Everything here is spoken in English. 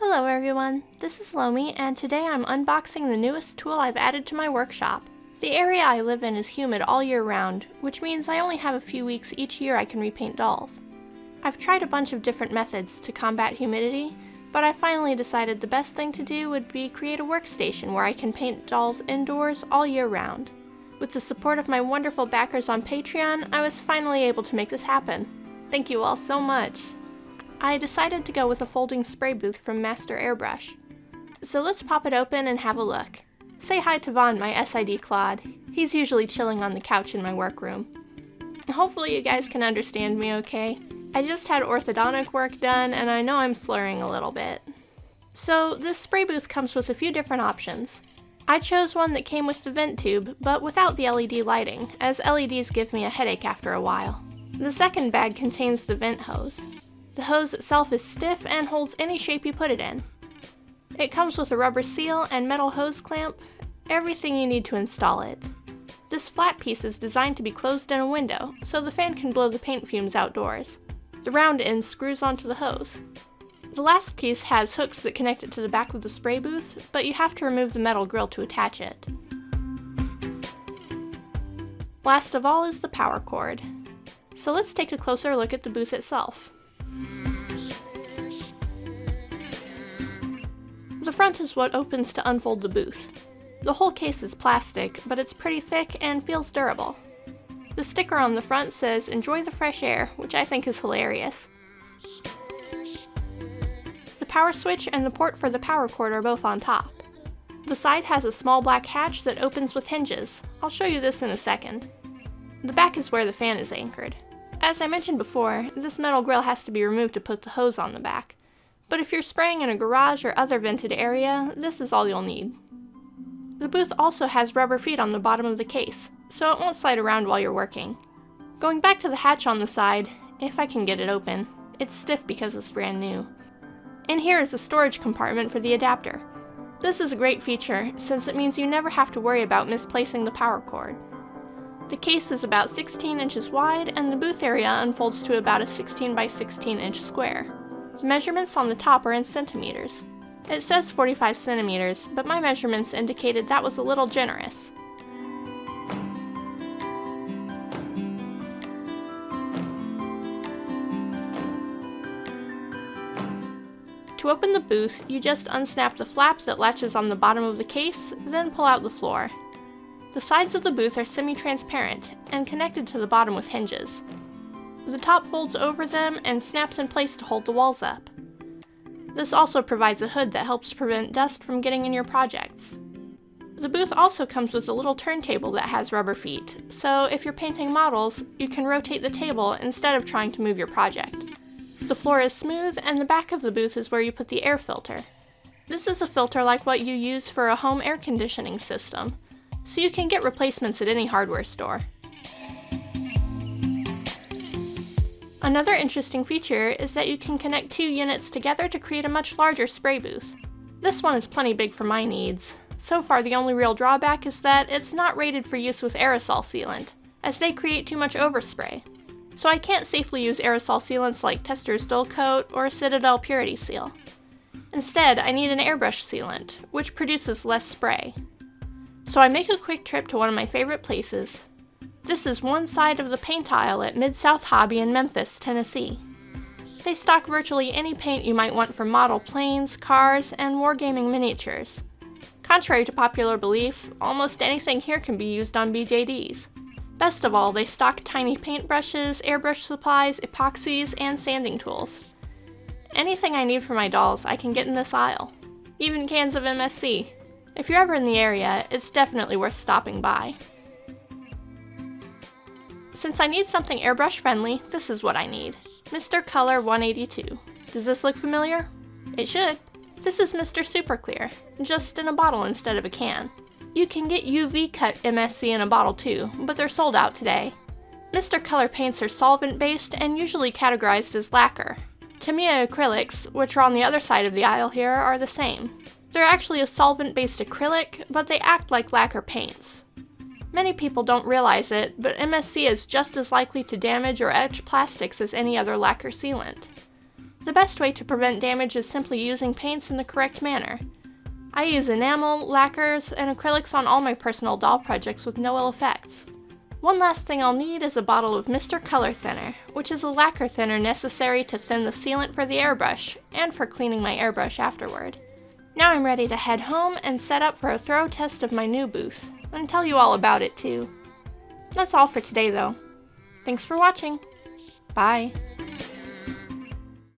Hello everyone, this is Lomi, and today I'm unboxing the newest tool I've added to my workshop. The area I live in is humid all year round, which means I only have a few weeks each year I can repaint dolls. I've tried a bunch of different methods to combat humidity, but I finally decided the best thing to do would be create a workstation where I can paint dolls indoors all year round. With the support of my wonderful backers on Patreon, I was finally able to make this happen. Thank you all so much! I decided to go with a folding spray booth from Master Airbrush. So let's pop it open and have a look. Say hi to Vaughn, my SID Claude. He's usually chilling on the couch in my workroom. Hopefully you guys can understand me okay. I just had orthodontic work done and I know I'm slurring a little bit. So this spray booth comes with a few different options. I chose one that came with the vent tube, but without the LED lighting, as LEDs give me a headache after a while. The second bag contains the vent hose. The hose itself is stiff and holds any shape you put it in. It comes with a rubber seal and metal hose clamp, everything you need to install it. This flat piece is designed to be closed in a window, so the fan can blow the paint fumes outdoors. The round end screws onto the hose. The last piece has hooks that connect it to the back of the spray booth, but you have to remove the metal grill to attach it. Last of all is the power cord. So let's take a closer look at the booth itself. The front is what opens to unfold the booth. The whole case is plastic, but it's pretty thick and feels durable. The sticker on the front says, "Enjoy the fresh air," which I think is hilarious. The power switch and the port for the power cord are both on top. The side has a small black hatch that opens with hinges. I'll show you this in a second. The back is where the fan is anchored. As I mentioned before, this metal grill has to be removed to put the hose on the back. But if you're spraying in a garage or other vented area, this is all you'll need. The booth also has rubber feet on the bottom of the case, so it won't slide around while you're working. Going back to the hatch on the side, if I can get it open, it's stiff because it's brand new. In here is a storage compartment for the adapter. This is a great feature since it means you never have to worry about misplacing the power cord. The case is about 16 inches wide and the booth area unfolds to about a 16 by 16 inch square. The measurements on the top are in centimeters. It says 45 centimeters, but my measurements indicated that was a little generous. To open the booth, you just unsnap the flap that latches on the bottom of the case, then pull out the floor. The sides of the booth are semi-transparent and connected to the bottom with hinges. The top folds over them and snaps in place to hold the walls up. This also provides a hood that helps prevent dust from getting in your projects. The booth also comes with a little turntable that has rubber feet, so if you're painting models, you can rotate the table instead of trying to move your project. The floor is smooth and the back of the booth is where you put the air filter. This is a filter like what you use for a home air conditioning system, so you can get replacements at any hardware store. Another interesting feature is that you can connect two units together to create a much larger spray booth. This one is plenty big for my needs. So far the only real drawback is that it's not rated for use with aerosol sealant, as they create too much overspray. So I can't safely use aerosol sealants like Tester's Dull Coat or Citadel Purity Seal. Instead, I need an airbrush sealant, which produces less spray. So I make a quick trip to one of my favorite places. This is one side of the paint aisle at Midsouth Hobby in Memphis, Tennessee. They stock virtually any paint you might want for model planes, cars, and wargaming miniatures. Contrary to popular belief, almost anything here can be used on BJDs. Best of all, they stock tiny paintbrushes, airbrush supplies, epoxies, and sanding tools. Anything I need for my dolls, I can get in this aisle. Even cans of MSC. If you're ever in the area, it's definitely worth stopping by. Since I need something airbrush friendly, this is what I need. Mr. Color 182. Does this look familiar? It should. This is Mr. Super Clear, just in a bottle instead of a can. You can get UV cut MSC in a bottle too, but they're sold out today. Mr. Color paints are solvent based and usually categorized as lacquer. Tamiya acrylics, which are on the other side of the aisle here, are the same. They're actually a solvent-based acrylic, but they act like lacquer paints. Many people don't realize it, but MSC is just as likely to damage or etch plastics as any other lacquer sealant. The best way to prevent damage is simply using paints in the correct manner. I use enamel, lacquers, and acrylics on all my personal doll projects with no ill effects. One last thing I'll need is a bottle of Mr. Color Thinner, which is a lacquer thinner necessary to thin the sealant for the airbrush, and for cleaning my airbrush afterward. Now I'm ready to head home and set up for a thorough test of my new booth, and tell you all about it too. That's all for today though. Thanks for watching. Bye.